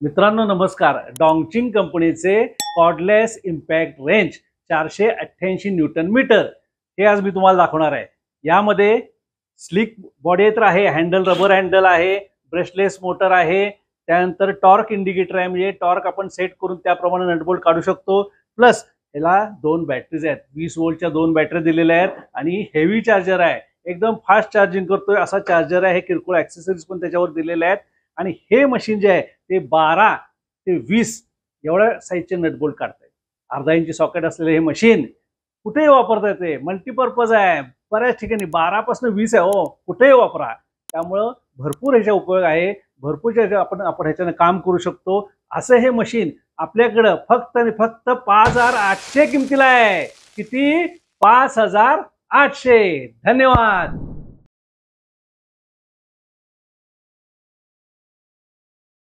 मित्रांनो नमस्कार. डॉंगचिंग कंपनीचे cordless impact range 488 newton metre हे आज मी तुम्हाला दाखवणार आहे. यामध्ये स्लिक बॉडी तर आहे, हँडल रबर हँडल आहे, ब्रशलेस मोटर आहे, त्यानंतर टॉर्क इंडिकेटर आहे, म्हणजे टॉर्क आपण सेट करून त्याप्रमाणे नटबोल्ट काढू शकतो. प्लस याला 2 बॅटरीज आहेत, 20 वोल्टच्या 2 बॅटरी दिलेल्या आहेत आणि हेवी चार्जर आहे, एकदम फास्ट चार्जिंग करतोय असा चार्जर आहे. किरकोळ ॲक्सेसरीज पण त्याच्यावर दिलेल्या आहेत आणि हे मशीन जे आहे ते 12 ते 20 एवढ्या साईजचे नटबोल्ट काढतंय. अर्धा इंची सॉकेट असलेले हे मशीन कुठेही वापरता येते, मल्टीपर्पज आहे. बऱ्याच ठिकाणी 12 पासून 20 आहे, हो कुठेही वापरा. त्यामुळं भरपूर ह्याचा उपयोग आहे, भरपूर आपण आपण ह्याच्यानं काम करू शकतो. असं हे मशीन आपल्याकडं फक्त आणि फक्त 5800 किमतीला आहे. किती? 5800. धन्यवाद.